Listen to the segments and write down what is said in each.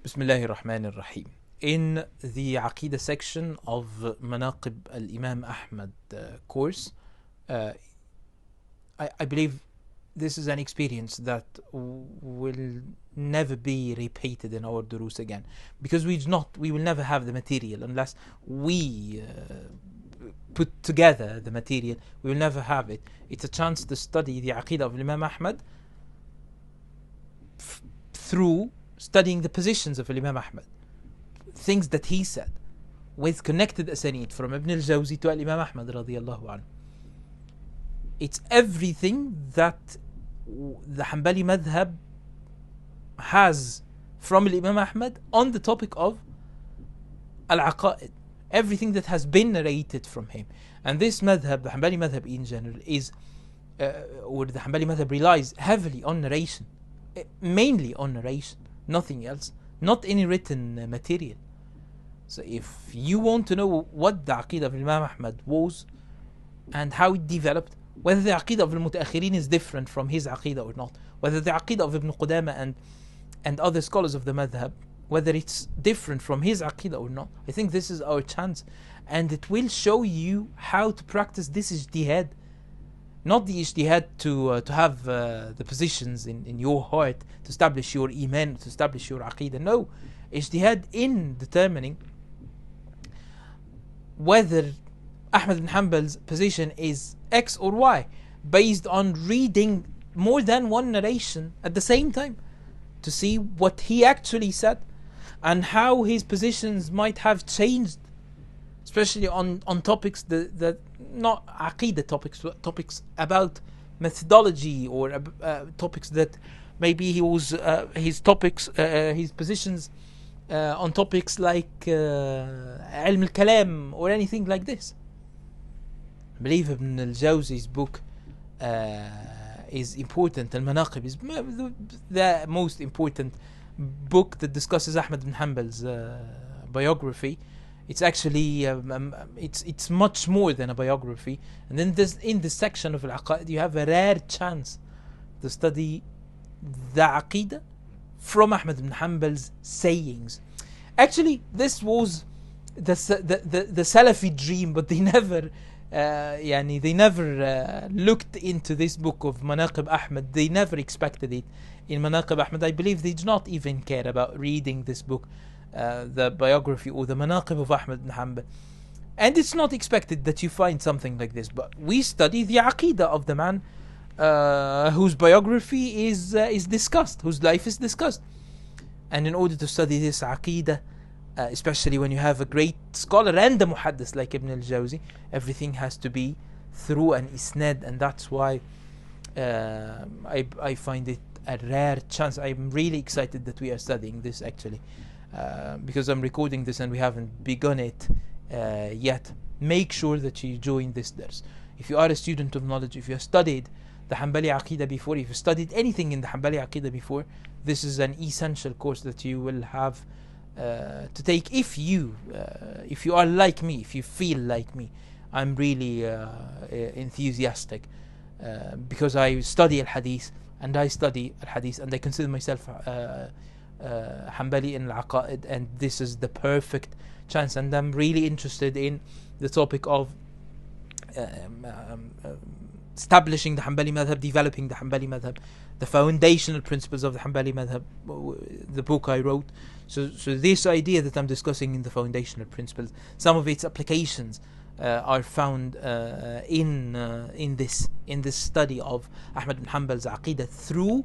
Bismillahir Rahmanir Rahim. In the Aqidah section of Manaqib al-Imam Ahmad course, I believe this is an experience that will never be repeated in our durus again, because we will never have the material unless we put together the material. We will never have it. It's a chance to study the Aqidah of Imam Ahmad through studying the positions of Imam Ahmad, things that he said, with connected asanid from Ibn al-Jawzi to Imam Ahmad radiyallahu anhu. It's everything that the Hanbali madhab has from Imam Ahmad on the topic of al-aqaid, everything that has been narrated from him. And this madhab, the Hanbali madhab in general, is or the Hanbali madhab relies heavily on narration, mainly on narration, nothing else, not any written material. So if you want to know what the Aqidah of Imam Ahmad was and how it developed, whether the Aqidah of al-Mutaakhirin is different from his Aqidah or not, whether the Aqidah of Ibn Qudama and other scholars of the madhab, whether it's different from his Aqidah or not, I think this is our chance, and it will show you how to practice this ijtihad. Not the ijtihad to have the positions in your heart, to establish your iman, to establish your aqidah. No, ijtihad in determining whether Ahmad bin Hanbal's position is X or Y, based on reading more than one narration at the same time, to see what he actually said and how his positions might have changed, especially on topics that not aqidah topics about methodology, or topics that maybe he was his positions on topics like ilm al-kalam or anything like this. I believe Ibn al-Jawzi's book is important. Al-Manaqib is the most important book that discusses Ahmad bin Hanbal's biography. It's actually it's much more than a biography. And then in this section of al-Aqaid, you have a rare chance to study the Aqidah from Ahmad bin Hanbal's sayings. Actually, this was the Salafi dream, but they never looked into this book of Manaqib Ahmad. They never expected it in Manaqib Ahmad. I believe they did not even care about reading this book, the biography or the Manaqib of Ahmad bin Hanbal. And it's not expected that you find something like this, but we study the Aqidah of the man whose biography is discussed, whose life is discussed. And in order to study this Aqidah, especially when you have a great scholar and a muhaddis like Ibn al-Jawzi, everything has to be through an isnad, and that's why I find it a rare chance. I'm really excited that we are studying this, actually, because I'm recording this and we haven't begun it yet. Make sure that you join this dars. If you are a student of knowledge, if you have studied the Hanbali Aqidah before, if you studied anything in the Hanbali Aqidah before, this is an essential course that you will have to take. If you are like me, if you feel like me, I'm really enthusiastic because I study al-Hadith, and I consider myself Hanbali in al-Aqaid, and this is the perfect chance. And I'm really interested in the topic of establishing the Hanbali madhab, developing the Hanbali madhab, the foundational principles of the Hanbali madhab, the book I wrote. So this idea that I'm discussing in the foundational principles, some of its applications are found in this study of Ahmad bin Hanbal's Aqidah through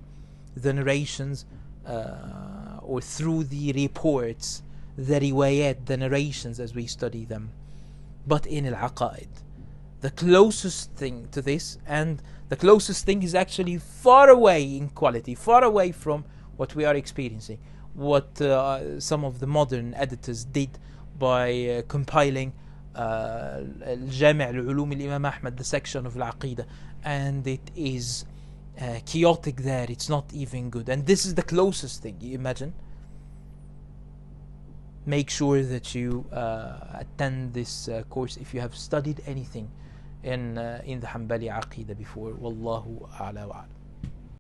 the narrations or through the reports, the riwayat, the narrations as we study them, but in al-Aqaid. The closest thing to this, and the closest thing is actually far away in quality, far away from what we are experiencing, what some of the modern editors did by compiling Jami' al-Ulum al-Imam Ahmad, the section of al-Aqidah, and it is chaotic there. It's not even good, and this is the closest thing. You imagine. Make sure that you attend this course if you have studied anything in the Hanbali Aqidah before. Wallahu a'la wa a'lam.